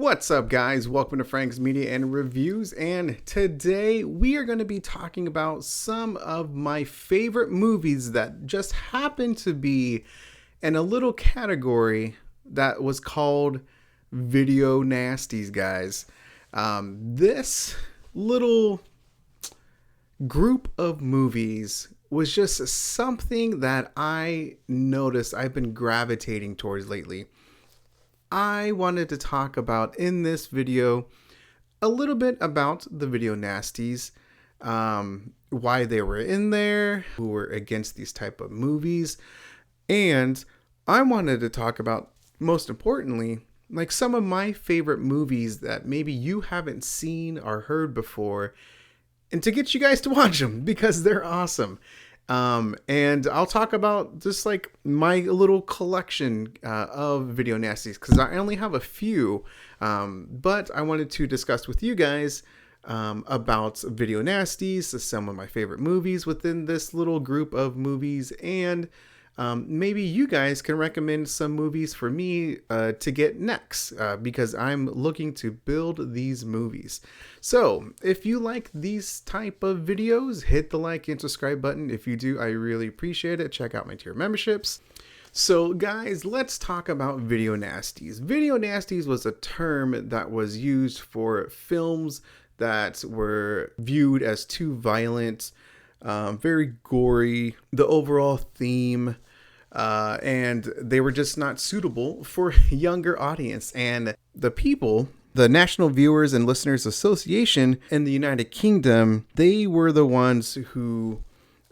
What's up, guys? Welcome to Frank's Media and Reviews, and today we are going to be talking about some of my favorite movies that just happen to be in a little category that was called Video Nasties, guys. This little group of movies was just something that I noticed I've been gravitating towards lately. I wanted to talk about in this video a little bit about the Video Nasties, why they were in there, who were against these type of movies, and I wanted to talk about, most importantly, like some of my favorite movies that maybe you haven't seen or heard before, and to get you guys to watch them because they're awesome. And I'll talk about just like my little collection of Video Nasties, because I only have a few, but I wanted to discuss with you guys about Video Nasties, some of my favorite movies within this little group of movies, and maybe you guys can recommend some movies for me to get next, because I'm looking to build these movies. So if you like these type of videos, hit the like and subscribe button. If you do, I really appreciate it. Check out my tier memberships. So guys, let's talk about Video Nasties. Video Nasties was a term that was used for films that were viewed as too violent, very gory, the overall theme, and they were just not suitable for younger audience. And the National Viewers and Listeners Association in the United Kingdom, they were the ones who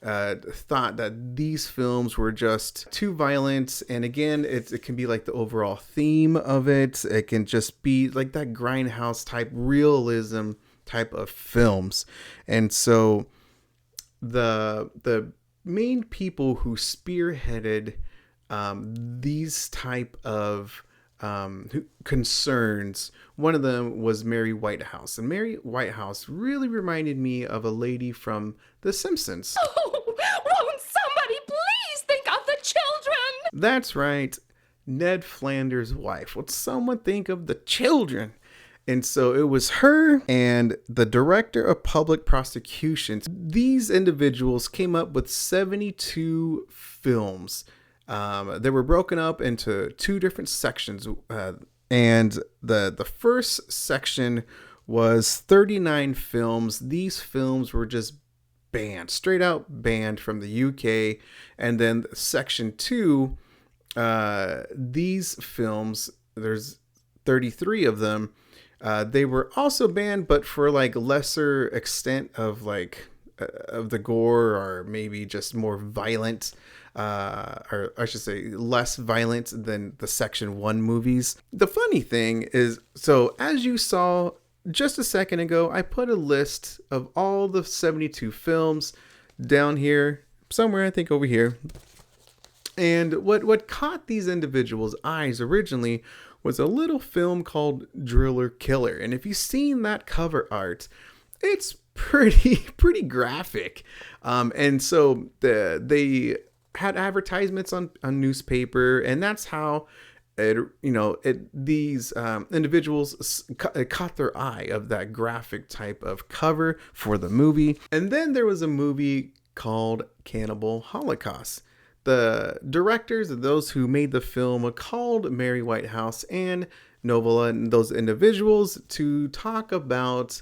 thought that these films were just too violent. And again, it can be like the overall theme of it. It can just be like that grindhouse type realism type of films. And so the main people who spearheaded these type of concerns, one of them was Mary Whitehouse. And Mary Whitehouse really reminded me of a lady from The Simpsons. Oh, won't somebody please think of the children? That's right, Ned Flanders' wife. Would someone think of the children? And so it was her and the director of public prosecutions. These individuals came up with 72 films. They were broken up into two different sections. And the first section was 39 films. These films were just banned, straight out banned from the UK. And then section 2, these films, there's 33 of them. They were also banned, but for like lesser extent of like of the gore, or maybe just more violent, or I should say less violent than the section 1 movies. The funny thing is, so as you saw just a second ago, I put a list of all the 72 films down here somewhere, I think over here. And what caught these individuals' eyes originally was a little film called Driller Killer. And if you've seen that cover art, it's pretty graphic. And so they had advertisements on newspaper, and that's how these individuals caught their eye of that graphic type of cover for the movie. And then there was a movie called Cannibal Holocaust. The directors of those who made the film called Mary Whitehouse and Novola and those individuals to talk about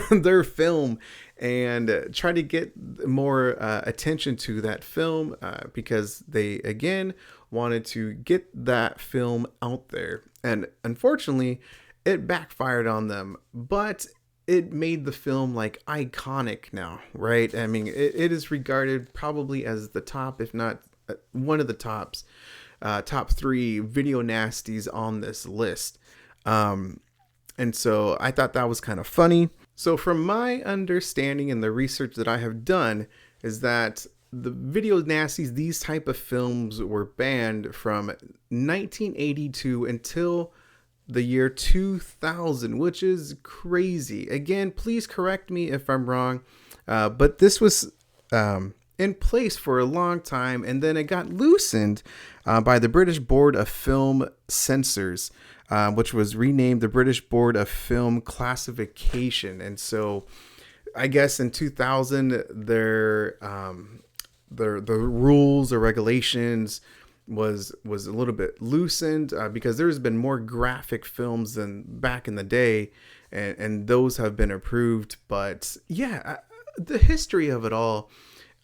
their film and try to get more attention to that film, because they again wanted to get that film out there. And unfortunately, it backfired on them, but it made the film like iconic now, right? I mean, it is regarded probably as the top, if not one of the top 3 Video Nasties on this list. And so I thought that was kind of funny. So from my understanding and the research that I have done is that the Video Nasties, these type of films were banned from 1982 until the year 2000, which is crazy. Again, please correct me if I'm wrong, but this was in place for a long time, and then it got loosened by the British Board of Film Censors which was renamed the British Board of Film Classification. And so I guess in 2000, the rules or regulations was a little bit loosened because there's been more graphic films than back in the day, and those have been approved. But yeah, the history of it all,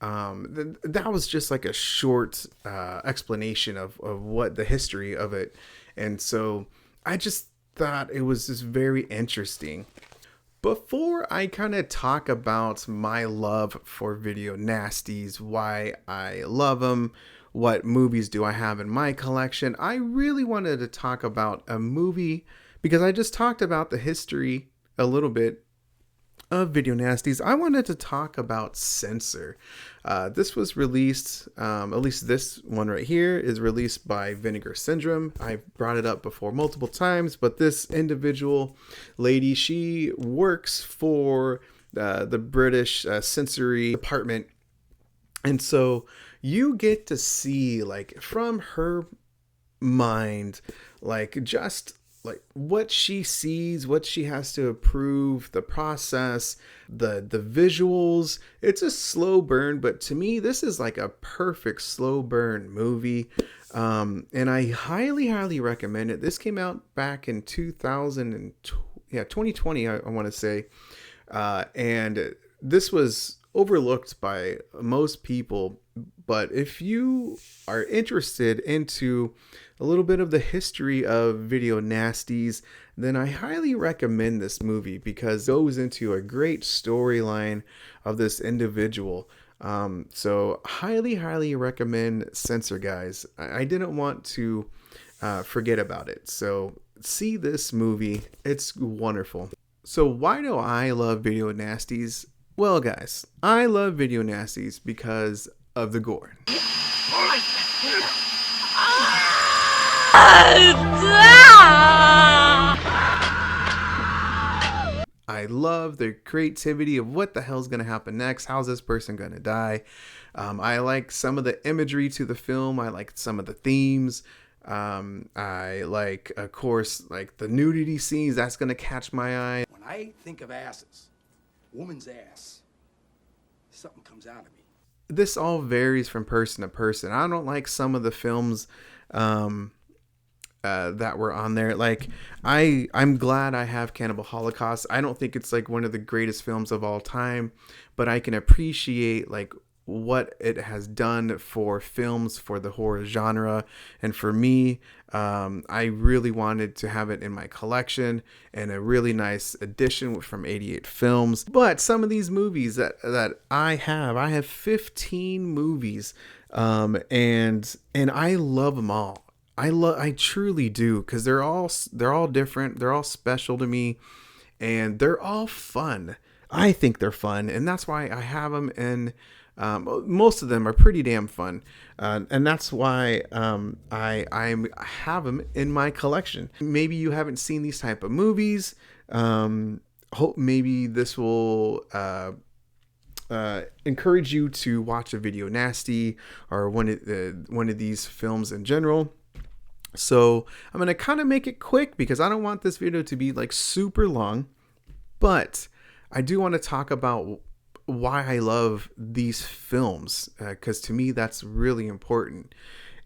that was just like a short explanation of what the history of it. And so I just thought it was just very interesting. Before I kind of talk about my love for video nasties, why I love them, what movies do I have in my collection, I really wanted to talk about a movie because I just talked about the history a little bit of video nasties. I wanted to talk about Censor. This was released, at least this one right here is released by Vinegar Syndrome. I've brought it up before multiple times, but this individual lady, she works for the British sensory department. And so you get to see, like, from her mind, like, just like what she sees, what she has to approve, the process, the visuals. It's a slow burn, but to me, this is like a perfect slow burn movie. And I highly recommend it. This came out back in 2020, I want to say. And this was overlooked by most people. But if you are interested into a little bit of the history of video nasties, then I highly recommend this movie because it goes into a great storyline of this individual. So highly recommend Censor, guys. I didn't want to forget about it. So see this movie. It's wonderful. So why do I love video nasties? Well, guys, I love video nasties because of the gore. I love the creativity of what the hell's going to happen next. How's this person going to die? I like some of the imagery to the film. I like some of the themes. I like, of course, like the nudity scenes. That's going to catch my eye. When I think of asses, woman's ass, something comes out of me. This all varies from person to person. I don't like some of the films that were on there. Like, I'm glad I have Cannibal Holocaust. I don't think it's like one of the greatest films of all time, but I can appreciate like what it has done for films, for the horror genre. And for me, I really wanted to have it in my collection, and a really nice addition from 88 Films. But some of these movies that I have 15 movies, and I love them all. I truly do, because they're all different. They're all special to me, and they're all fun. I think they're fun, and that's why I have them. And most of them are pretty damn fun, and that's why I have them in my collection. Maybe you haven't seen these type of movies. Hope maybe this will encourage you to watch a video nasty or one of these films in general. So I'm going to kind of make it quick because I don't want this video to be like super long, but I do want to talk about why I love these films, because to me that's really important.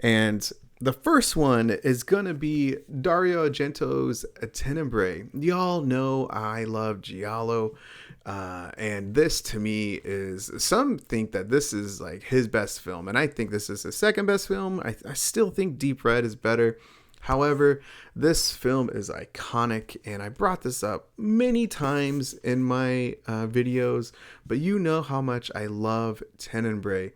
And the first one is going to be Dario Argento's Tenebrae. Y'all know I love Giallo. And this to me is, some think that this is like his best film, and I think this is his second best film. I still think Deep Red is better. However, this film is iconic, and I brought this up many times in my videos, but you know how much I love Tenebrae.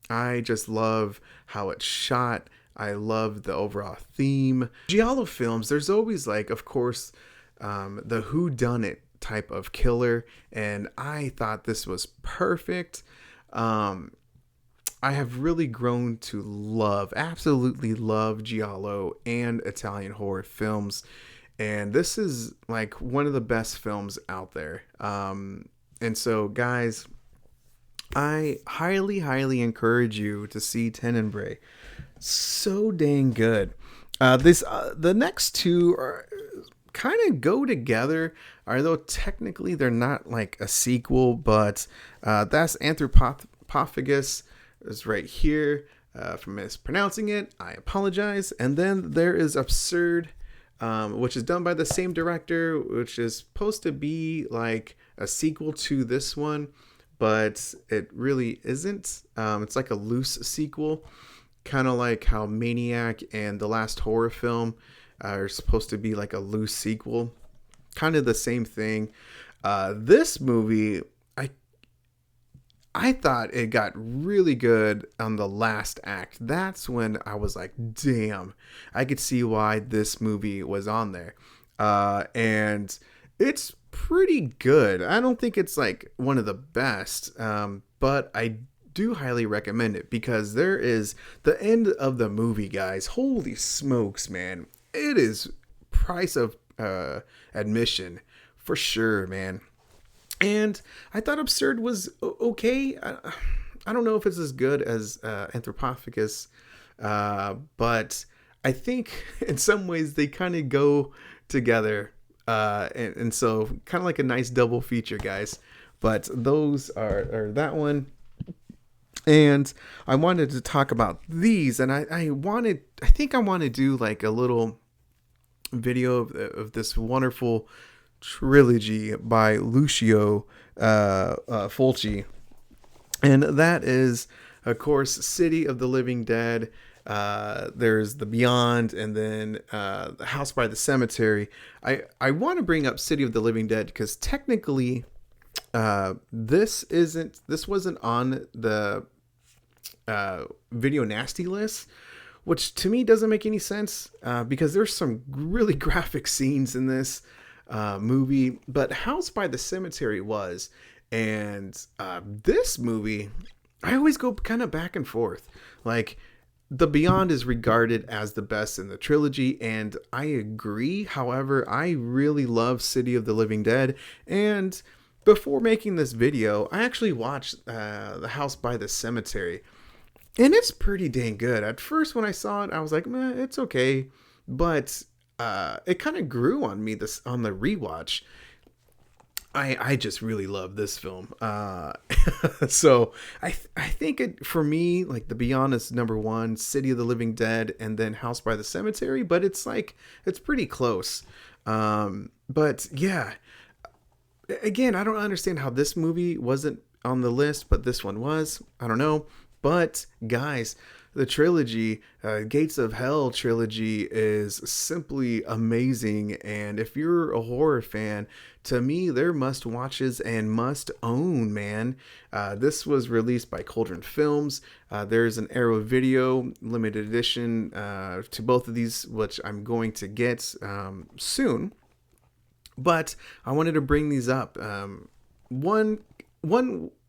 I just love how it's shot. I love the overall theme. Giallo films, there's always like, of course, the whodunit type of killer, and I thought this was perfect. I have really grown to absolutely love Giallo and Italian horror films, and this is like one of the best films out there. And so guys, I highly encourage you to see Tenebrae. So dang good. The next two are kind of go together, although technically they're not like a sequel. But that's Anthropophagus is right here. For mispronouncing it, I apologize. And then there is Absurd, which is done by the same director, which is supposed to be like a sequel to this one, but it really isn't. It's like a loose sequel, kind of like how Maniac and The Last Horror Film are supposed to be like a loose sequel. Kind of the same thing. This movie, I thought it got really good on the last act. That's when I was like, damn, I could see why this movie was on there. And it's pretty good. I don't think it's like one of the best, but I do highly recommend it because there is the end of the movie, guys. Holy smokes, man. It is price of admission for sure, man. And I thought Absurd was okay. I don't know if it's as good as Anthropophagus, but I think in some ways they kind of go together. And so kind of like a nice double feature, guys. But those are that one. And I wanted to talk about these. And I think I want to do like a little video of this wonderful trilogy by Lucio Fulci, and that is of course City of the Living Dead. There's The Beyond, and then The House by the Cemetery. I want to bring up City of the Living Dead because technically this wasn't on the video nasty list, which to me doesn't make any sense because there's some really graphic scenes in this movie, but House by the Cemetery was, and this movie, I always go kind of back and forth. Like, The Beyond is regarded as the best in the trilogy, and I agree. However, I really love City of the Living Dead, and before making this video, I actually watched The House by the Cemetery, and it's pretty dang good. At first, when I saw it, I was like, meh, it's okay, but it kind of grew on me on the rewatch. I just really love this film. So I think for me, like The Beyond is number one, City of the Living Dead, and then House by the Cemetery. But it's pretty close. But yeah, again, I don't understand how this movie wasn't on the list, but this one was. I don't know. But guys, the trilogy, Gates of Hell trilogy, is simply amazing. And if you're a horror fan, to me, they're must watches and must own, man. This was released by Cauldron Films. There's an Arrow Video limited edition to both of these, which I'm going to get soon. But I wanted to bring these up. One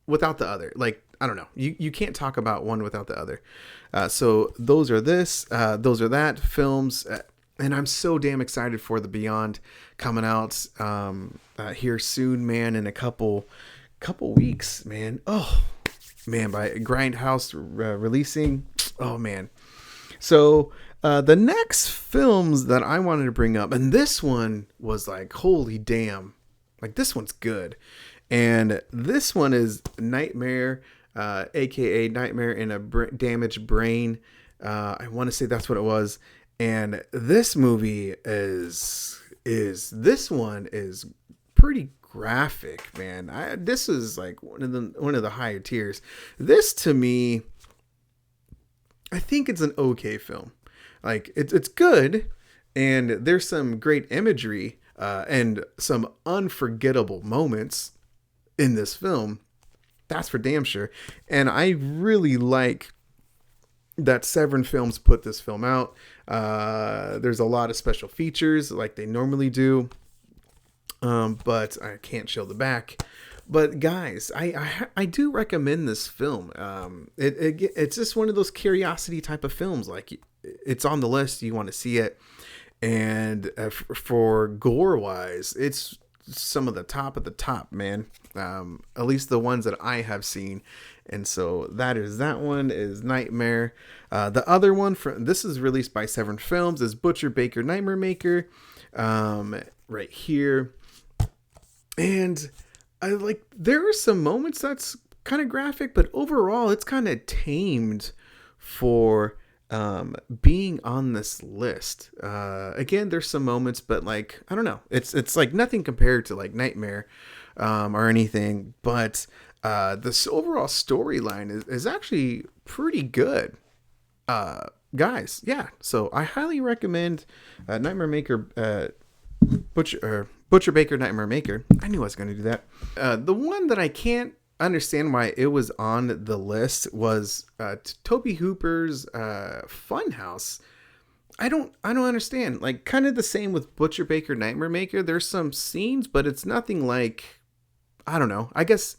without the other. Like, I don't know. You can't talk about one without the other. So those are those are that films. And I'm so damn excited for The Beyond coming out here soon, man, in a couple weeks, man. Oh, man, by Grindhouse releasing. Oh, man. So the next films that I wanted to bring up, and this one was like, holy damn. Like, this one's good. And this one is Nightmare, aka Nightmare in a Damaged Brain. I want to say that's what it was. And this movie is pretty graphic, man. This is like one of the higher tiers. This, to me, I think it's an okay film. Like, it's good, and there's some great imagery and some unforgettable moments in this film. That's for damn sure. And I really like that Severin Films put this film out. There's a lot of special features like they normally do, but I can't show the back. But guys, I do recommend this film. It's just one of those curiosity type of films. Like, it's on the list, you want to see it. And for gore wise, it's some of the top, man. At least the ones that I have seen. And so that one is Nightmare. The other one, this is released by Severin Films, is Butcher Baker Nightmare Maker. Right here. And there are some moments that's kind of graphic, but overall it's kind of tamed for being on this list. Again, there's some moments, but I don't know, it's like nothing compared to like Nightmare or anything, but this overall storyline is actually pretty good, guys. Yeah, so I highly recommend Nightmare Maker, Butcher Baker Nightmare Maker. I knew I was going to do that. The one that I can't understand why it was on the list was Tobe Hooper's Funhouse. I don't understand. Like, kind of the same with Butcher Baker Nightmare Maker. There's some scenes, but it's nothing like, I don't know. I guess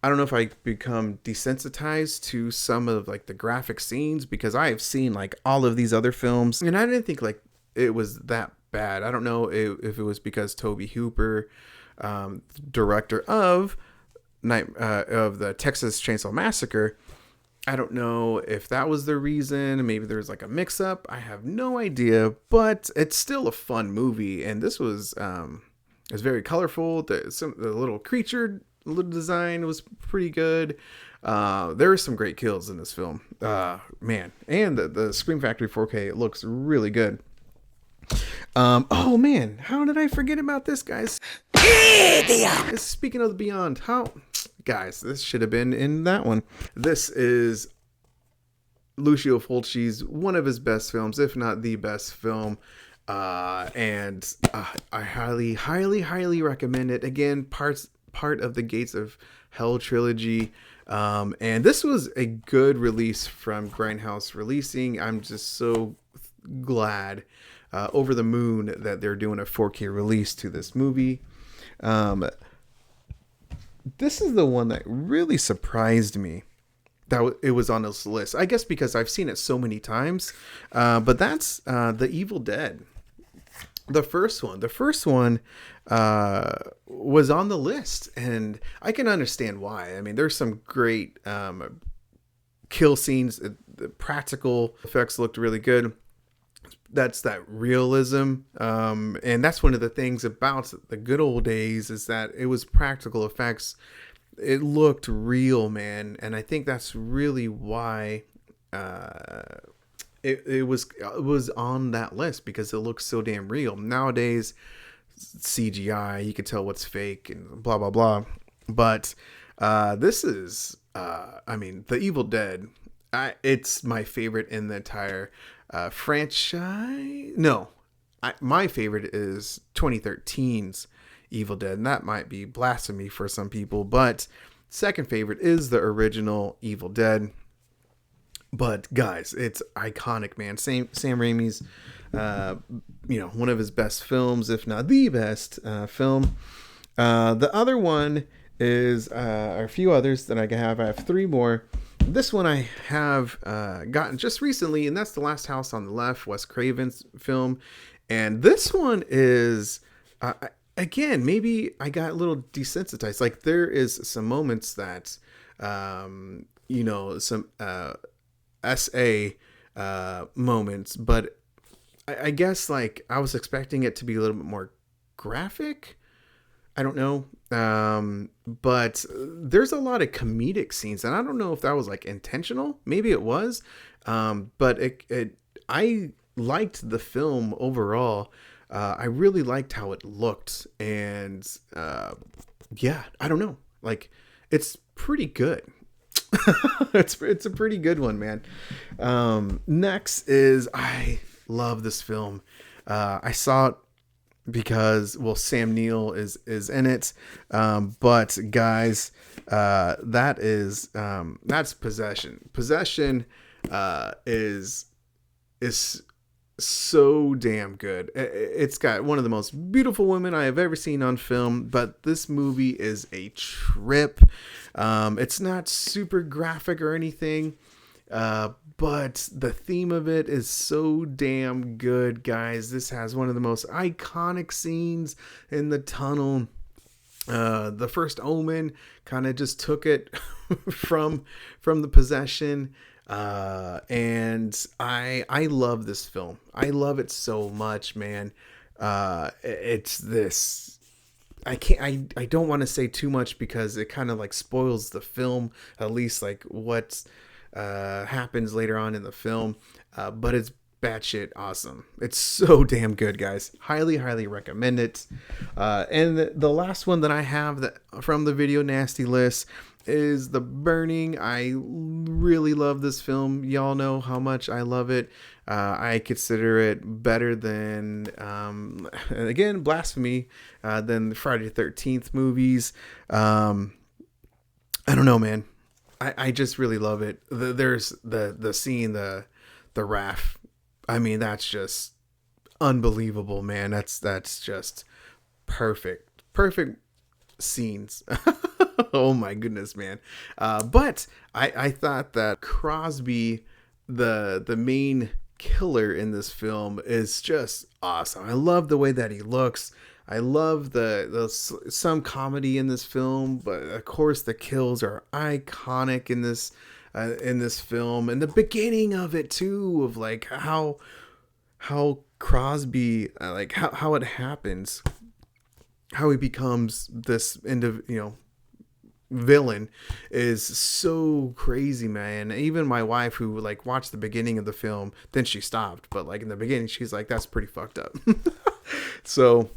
I don't know if I become desensitized to some of like the graphic scenes because I have seen like all of these other films and I didn't think like it was that bad. I don't know if it was because Tobe Hooper, director of the Texas Chainsaw Massacre, I don't know if that was the reason. Maybe there's like a mix up. I have no idea, but it's still a fun movie. And this was very colorful. The little creature little design was pretty good. There are some great kills in this film, man. And the Scream Factory 4K, it looks really good. Oh man, how did I forget about this, guys? Speaking of the Beyond, guys, this should have been in that one. This is Lucio Fulci's one of his best films, if not the best film. And I highly recommend it. Again, part of the Gates of Hell trilogy. And this was a good release from Grindhouse releasing. I'm just so glad, over the moon that they're doing a 4K release to this movie. This is the one that really surprised me that it was on this list. I guess because I've seen it so many times. But that's The Evil Dead. The first one was on the list, and I can understand why. I mean, there's some great kill scenes. The practical effects looked really good. That's that realism. And that's one of the things about the good old days is that it was practical effects. It looked real, man. And I think that's really why it was on that list, because it looks so damn real. Nowadays, CGI, you can tell what's fake and blah, blah, blah. But this is, The Evil Dead. It's my favorite in the entire franchise. No, my favorite is 2013's Evil Dead, and that might be blasphemy for some people, but second favorite is the original Evil Dead. But guys, it's iconic, man. Sam Raimi's one of his best films, if not the best film. The other one is a few others that I have 3 more. This one I have gotten just recently, and that's The Last House on the Left, Wes Craven's film. And this one is, again, maybe I got a little desensitized. Like, there is some moments that, some SA moments, but I guess, like, I was expecting it to be a little bit more graphic. I don't know. But there's a lot of comedic scenes, and I don't know if that was like intentional. Maybe it was. But I liked the film overall. I really liked how it looked, and yeah, I don't know. Like, it's pretty good. It's a pretty good one, man. Next is, I love this film. I saw it because, well, Sam Neill is in it. But guys, that's Possession. Possession is so damn good. It's got one of the most beautiful women I have ever seen on film, but this movie is a trip. It's not super graphic or anything. But the theme of it is so damn good, guys. This has one of the most iconic scenes in the tunnel. The first Omen kind of just took it from the possession. And I love this film. I love it so much, man. It's this. I don't want to say too much because it kind of like spoils the film, at least like what happens later on in the film. But it's batshit awesome. It's so damn good, guys. Highly, highly recommend it. And the last one that I have that from the video nasty list is The Burning. I really love this film. Y'all know how much I love it. I consider it better than, again, blasphemy, than the Friday the 13th movies. I don't know, man. I just really love it. There's the scene, the raft. I mean, that's just unbelievable, man. That's just perfect scenes. Oh my goodness, man. But I thought that Crosby, the main killer in this film, is just awesome. I love the way that he looks. I love the some comedy in this film, but of course the kills are iconic in this film, and the beginning of it too, of like how Crosby, like how it happens, how he becomes this villain is so crazy, man. Even my wife, who like watched the beginning of the film, then she stopped, but like in the beginning she's like, that's pretty fucked up. So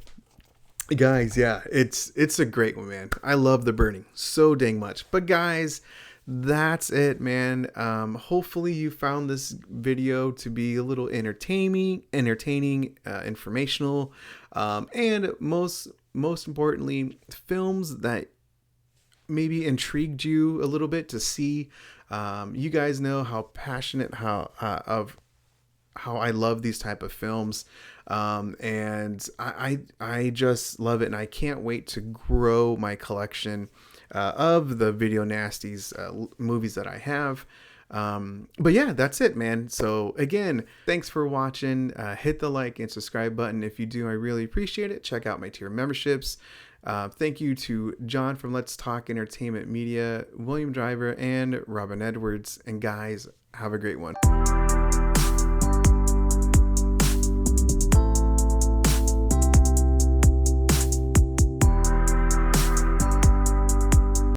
guys, yeah, it's a great one, man. I love The Burning so dang much. But guys, that's it, man. Hopefully you found this video to be a little entertaining, informational, and most importantly, films that maybe intrigued you a little bit to see. You guys know how passionate of how I love these type of films, and I just love it, and I can't wait to grow my collection of the video nasties movies that I have. But yeah, that's it, man. So again, thanks for watching. Hit the like and subscribe button if you do. I really appreciate it. Check out my tier memberships. Thank you to John from Let's Talk Entertainment Media, William Driver, and Robin Edwards. And guys, have a great one.